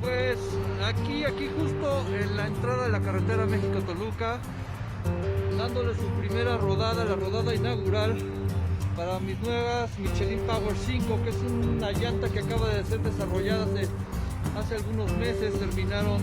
Pues aquí justo en la entrada de la carretera México-Toluca, dándole su primera rodada, la rodada inaugural para mis nuevas Michelin Power 5, que es una llanta que acaba de ser desarrollada hace algunos meses. Terminaron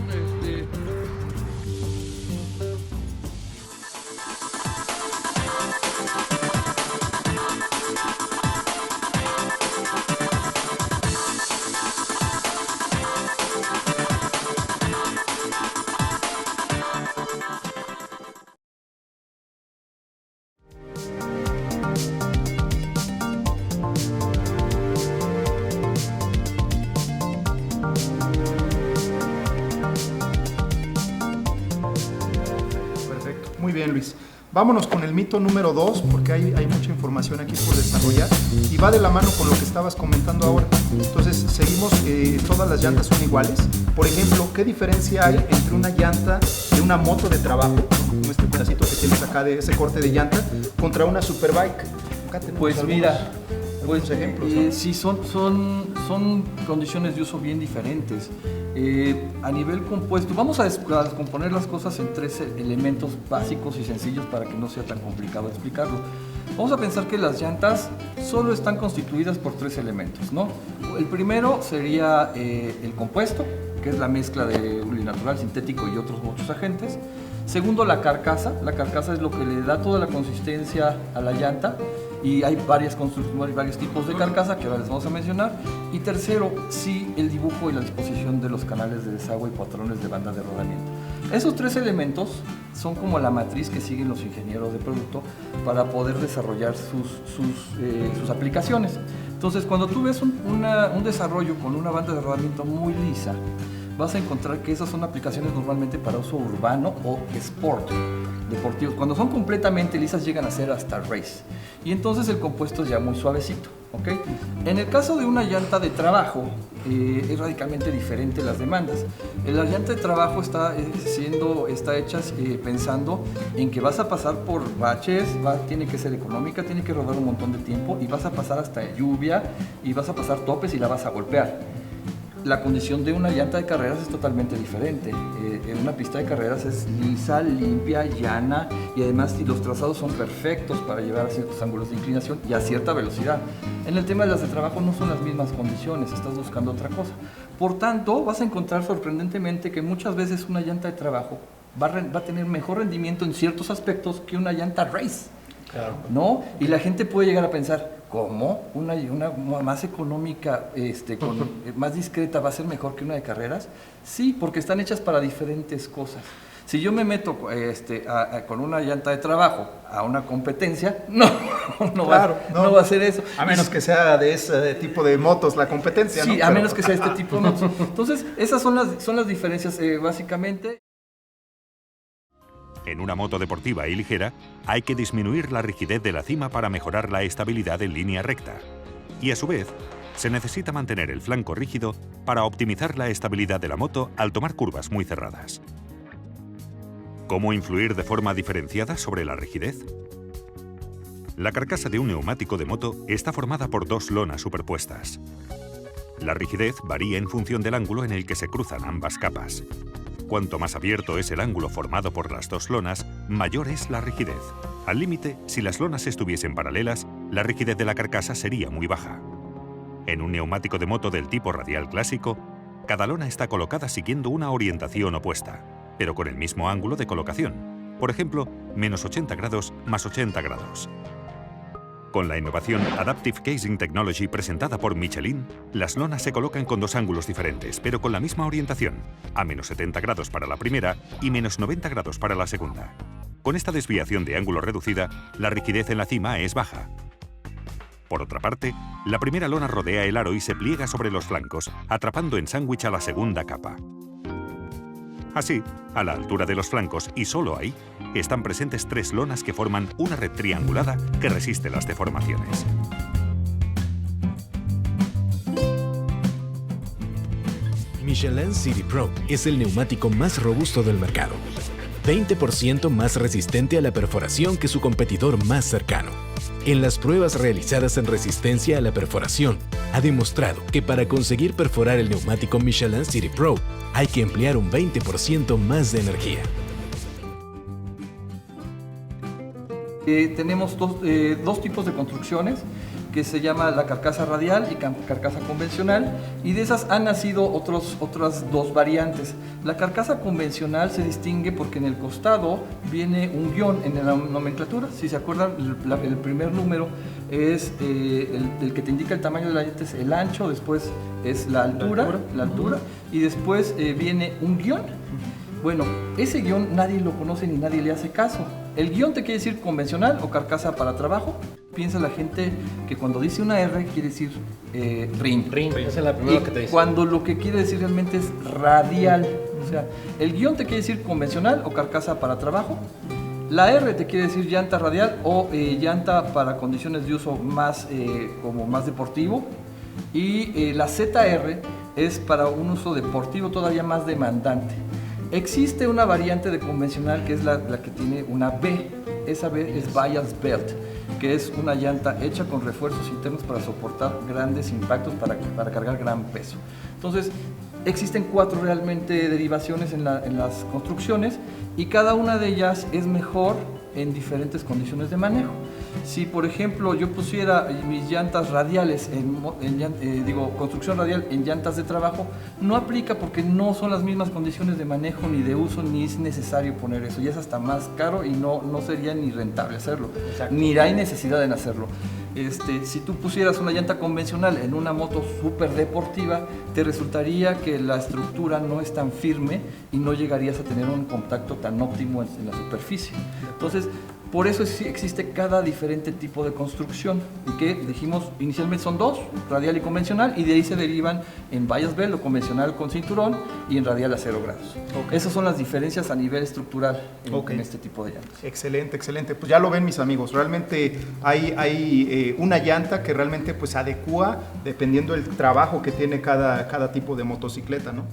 Muy bien, Luis. Vámonos con el mito número 2, porque hay mucha información aquí por desarrollar y va de la mano con lo que estabas comentando ahora. Entonces, seguimos que todas las llantas son iguales. Por ejemplo, ¿qué diferencia hay entre una llanta de una moto de trabajo, como este pedacito que tienes acá de ese corte de llanta, contra una superbike? Acá tenemos Pues mira, pues ejemplos, ¿no? sí, son condiciones de uso bien diferentes. A nivel compuesto, vamos a descomponer las cosas en 3 elementos básicos y sencillos para que no sea tan complicado explicarlo. Vamos a pensar que las llantas solo están constituidas por 3 elementos, ¿no? El primero sería el compuesto, que es la mezcla de urinatural, sintético y otros muchos agentes. Segundo, la carcasa. La carcasa es lo que le da toda la consistencia a la llanta. Y hay varios tipos de carcasa que ahora les vamos a mencionar. Y tercero, sí, el dibujo y la disposición de los canales de desagüe y patrones de banda de rodamiento. Esos 3 elementos son como la matriz que siguen los ingenieros de producto para poder desarrollar sus aplicaciones. Entonces, cuando tú ves un desarrollo con una banda de rodamiento muy lisa, vas a encontrar que esas son aplicaciones normalmente para uso urbano o sport, deportivos. Cuando son completamente lisas llegan a ser hasta race. Y entonces el compuesto es ya muy suavecito, ¿ok? En el caso de una llanta de trabajo, es radicalmente diferente las demandas. La llanta de trabajo está hecha pensando en que vas a pasar por baches, tiene que ser económica, tiene que rodar un montón de tiempo y vas a pasar hasta lluvia y vas a pasar topes y la vas a golpear. La condición de una llanta de carreras es totalmente diferente. En una pista de carreras es lisa, limpia, llana y además los trazados son perfectos para llevar a ciertos ángulos de inclinación y a cierta velocidad. En el tema de las de trabajo no son las mismas condiciones, estás buscando otra cosa. Por tanto, vas a encontrar sorprendentemente que muchas veces una llanta de trabajo va a tener mejor rendimiento en ciertos aspectos que una llanta race. Claro. ¿No? Y la gente puede llegar a pensar, ¿cómo? Una más económica, más discreta, va a ser mejor que una de carreras. Sí, porque están hechas para diferentes cosas. Si yo me meto con una llanta de trabajo a una competencia, no va a ser eso. A menos que sea de ese tipo de motos la competencia, ¿no? Sí, a menos que sea este tipo de motos. Entonces, esas son las diferencias básicamente. En una moto deportiva y ligera, hay que disminuir la rigidez de la cima para mejorar la estabilidad en línea recta. Y a su vez, se necesita mantener el flanco rígido para optimizar la estabilidad de la moto al tomar curvas muy cerradas. ¿Cómo influir de forma diferenciada sobre la rigidez? La carcasa de un neumático de moto está formada por 2 lonas superpuestas. La rigidez varía en función del ángulo en el que se cruzan ambas capas. Cuanto más abierto es el ángulo formado por las 2 lonas, mayor es la rigidez. Al límite, si las lonas estuviesen paralelas, la rigidez de la carcasa sería muy baja. En un neumático de moto del tipo radial clásico, cada lona está colocada siguiendo una orientación opuesta, pero con el mismo ángulo de colocación. Por ejemplo, menos 80 grados más 80 grados. Con la innovación Adaptive Casing Technology presentada por Michelin, las lonas se colocan con 2 ángulos diferentes, pero con la misma orientación, a menos 70 grados para la primera y menos 90 grados para la segunda. Con esta desviación de ángulo reducida, la rigidez en la cima es baja. Por otra parte, la primera lona rodea el aro y se pliega sobre los flancos, atrapando en sándwich a la segunda capa. Así, a la altura de los flancos y solo ahí, están presentes 3 lonas que forman una red triangulada que resiste las deformaciones. Michelin City Pro es el neumático más robusto del mercado, 20% más resistente a la perforación que su competidor más cercano. en las pruebas realizadas en resistencia a la perforación, ha demostrado que para conseguir perforar el neumático Michelin City Pro hay que emplear un 20% más de energía. Tenemos dos tipos de construcciones, que se llama la carcasa radial y carcasa convencional, y de esas han nacido otras dos variantes. La carcasa convencional se distingue porque en el costado viene un guión en la nomenclatura. Si se acuerdan, el primer número es el que te indica el tamaño de la llanta, es el ancho, después es la altura. Y después viene un guión. Bueno, ese guión nadie lo conoce ni nadie le hace caso. El guión te quiere decir convencional o carcasa para trabajo. Piensa la gente que cuando dice una R quiere decir rin. Esa es la primera que te dice. Cuando lo que quiere decir realmente es radial. O sea, el guión te quiere decir convencional o carcasa para trabajo. La R te quiere decir llanta radial o llanta para condiciones de uso más, como más deportivo. Y la ZR es para un uso deportivo todavía más demandante. Existe una variante de convencional que es la que tiene una B. Esa B es bias belt, que es una llanta hecha con refuerzos internos para soportar grandes impactos, para cargar gran peso. Entonces, existen 4 realmente derivaciones en las construcciones, y cada una de ellas es mejor en diferentes condiciones de manejo. Si por ejemplo yo pusiera mis llantas radiales construcción radial en llantas de trabajo, no aplica porque no son las mismas condiciones de manejo ni de uso, ni es necesario poner eso, y es hasta más caro y no sería ni rentable hacerlo. Exacto. Ni hay necesidad en hacerlo. Si tú pusieras una llanta convencional en una moto súper deportiva, te resultaría que la estructura no es tan firme y no llegarías a tener un contacto tan óptimo en la superficie. Entonces, por eso existe cada diferente tipo de construcción, y que dijimos inicialmente son 2, radial y convencional, y de ahí se derivan en bias belt o convencional con cinturón y en radial a 0 grados. Okay. Esas son las diferencias a nivel estructural en este tipo de llantas. Excelente, excelente. Pues ya lo ven mis amigos, realmente hay una llanta que realmente pues adecua dependiendo del trabajo que tiene cada tipo de motocicleta, ¿no?